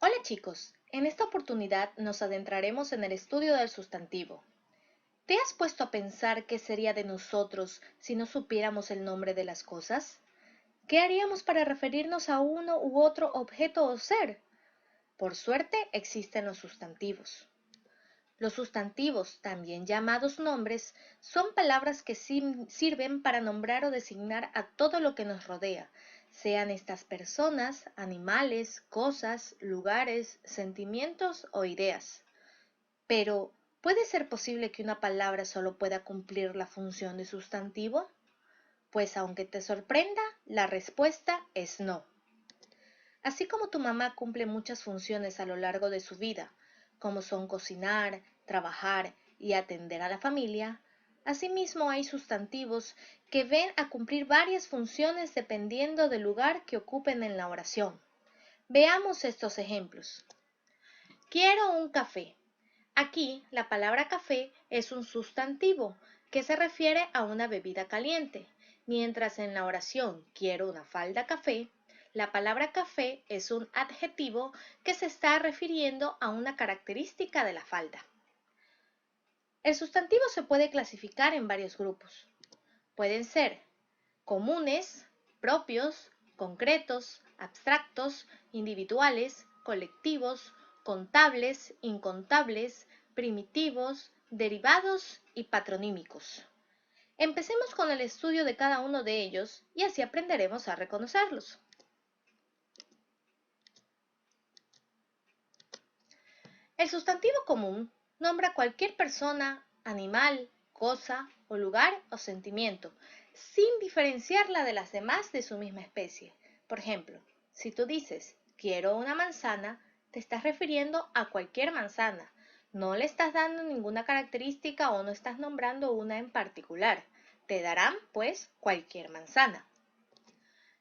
Hola chicos, en esta oportunidad nos adentraremos en el estudio del sustantivo. ¿Te has puesto a pensar qué sería de nosotros si no supiéramos el nombre de las cosas? ¿Qué haríamos para referirnos a uno u otro objeto o ser? Por suerte existen los sustantivos. Los sustantivos, también llamados nombres, son palabras que sirven para nombrar o designar a todo lo que nos rodea, sean estas personas, animales, cosas, lugares, sentimientos o ideas. Pero, ¿puede ser posible que una palabra solo pueda cumplir la función de sustantivo? Pues aunque te sorprenda, la respuesta es no. Así como tu mamá cumple muchas funciones a lo largo de su vida, como son cocinar, trabajar y atender a la familia, asimismo hay sustantivos que ven a cumplir varias funciones dependiendo del lugar que ocupen en la oración. Veamos estos ejemplos. Quiero un café. Aquí la palabra café es un sustantivo que se refiere a una bebida caliente, mientras en la oración quiero una falda café, la palabra café es un adjetivo que se está refiriendo a una característica de la falda. El sustantivo se puede clasificar en varios grupos. Pueden ser comunes, propios, concretos, abstractos, individuales, colectivos, contables, incontables, primitivos, derivados y patronímicos. Empecemos con el estudio de cada uno de ellos y así aprenderemos a reconocerlos. El sustantivo común nombra cualquier persona, animal, cosa o lugar o sentimiento, sin diferenciarla de las demás de su misma especie. Por ejemplo, si tú dices quiero una manzana, te estás refiriendo a cualquier manzana. No le estás dando ninguna característica o no estás nombrando una en particular. Te darán, pues, cualquier manzana.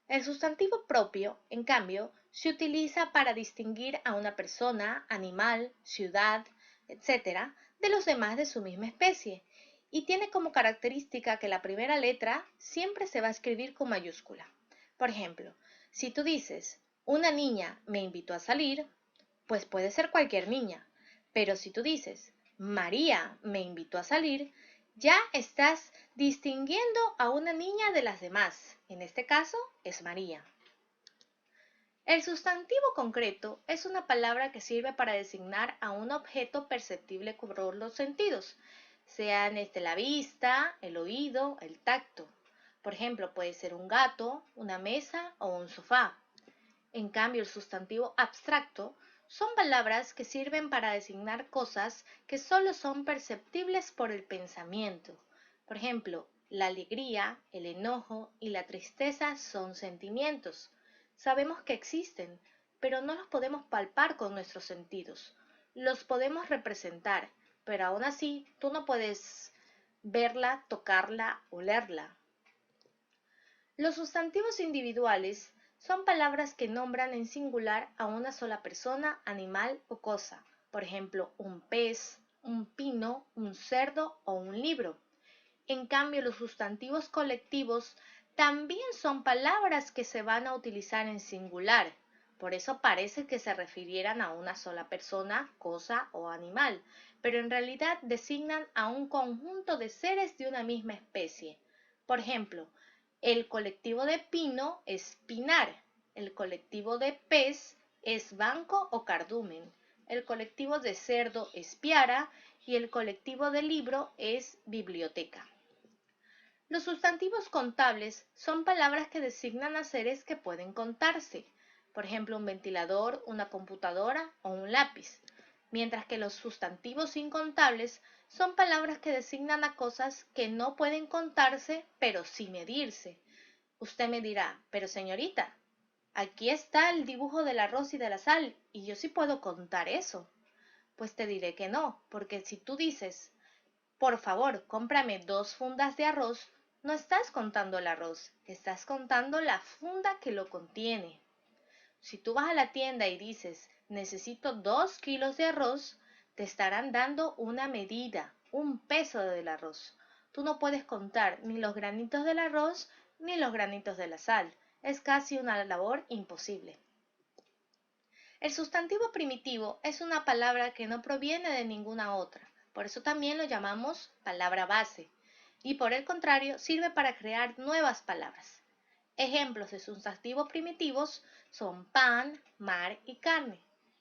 El sustantivo propio, en cambio, se utiliza para distinguir a una persona, animal, ciudad, etc., de los demás de su misma especie, y tiene como característica que la primera letra siempre se va a escribir con mayúscula. Por ejemplo, si tú dices, una niña me invitó a salir, pues puede ser cualquier niña, pero si tú dices, María me invitó a salir, ya estás distinguiendo a una niña de las demás. En este caso es María. El sustantivo concreto es una palabra que sirve para designar a un objeto perceptible por los sentidos, sean la vista, el oído, el tacto. Por ejemplo, puede ser un gato, una mesa o un sofá. En cambio, el sustantivo abstracto son palabras que sirven para designar cosas que solo son perceptibles por el pensamiento. Por ejemplo, la alegría, el enojo y la tristeza son sentimientos. Sabemos que existen, pero no los podemos palpar con nuestros sentidos. Los podemos representar, pero aún así tú no puedes verla, tocarla, olerla. Los sustantivos individuales son palabras que nombran en singular a una sola persona, animal o cosa, por ejemplo, un pez, un pino, un cerdo o un libro. En cambio, los sustantivos colectivos también son palabras que se van a utilizar en singular. Por eso parece que se refirieran a una sola persona, cosa o animal, pero en realidad designan a un conjunto de seres de una misma especie. Por ejemplo, el colectivo de pino es pinar, el colectivo de pez es banco o cardumen, el colectivo de cerdo es piara y el colectivo de libro es biblioteca. Los sustantivos contables son palabras que designan a seres que pueden contarse, por ejemplo, un ventilador, una computadora o un lápiz, mientras que los sustantivos incontables son palabras que designan a cosas que no pueden contarse, pero sí medirse. Usted me dirá, pero señorita, aquí está el dibujo del arroz y de la sal, y yo sí puedo contar eso. Pues te diré que no, porque si tú dices, por favor, cómprame 2 fundas de arroz, no estás contando el arroz, estás contando la funda que lo contiene. Si tú vas a la tienda y dices, necesito 2 kilos de arroz, te estarán dando una medida, un peso del arroz. Tú no puedes contar ni los granitos del arroz ni los granitos de la sal. Es casi una labor imposible. El sustantivo primitivo es una palabra que no proviene de ninguna otra, por eso también lo llamamos palabra base, y por el contrario sirve para crear nuevas palabras. Ejemplos de sustantivos primitivos son pan, mar y carne.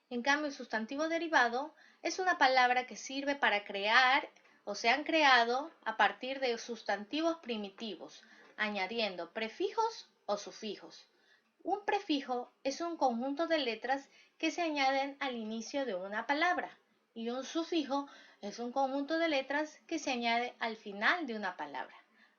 En cambio, el sustantivo derivado es una palabra que sirve para crear o se han creado a partir de sustantivos primitivos, añadiendo prefijos o sufijos. Un prefijo es un conjunto de letras que se añaden al inicio de una palabra y un sufijo es un conjunto de letras que se añade al final de una palabra.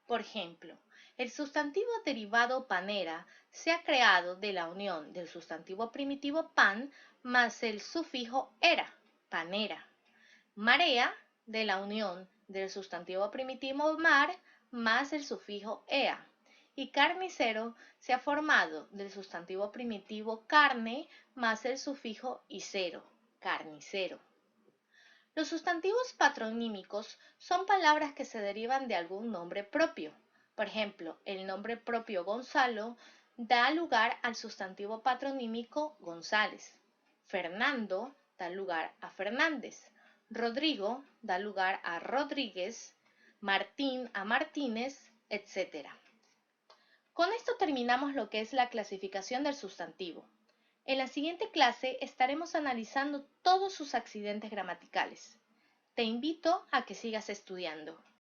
Por ejemplo, el sustantivo derivado panera se ha creado de la unión del sustantivo primitivo pan más el sufijo era, panera. Marea de la unión del sustantivo primitivo mar más el sufijo ea. Y carnicero se ha formado del sustantivo primitivo carne más el sufijo icero, carnicero. Los sustantivos patronímicos son palabras que se derivan de algún nombre propio. Por ejemplo, el nombre propio Gonzalo da lugar al sustantivo patronímico González. Fernando da lugar a Fernández. Rodrigo da lugar a Rodríguez. Martín a Martínez, etc. Con esto terminamos lo que es la clasificación del sustantivo. En la siguiente clase estaremos analizando todos sus accidentes gramaticales. Te invito a que sigas estudiando.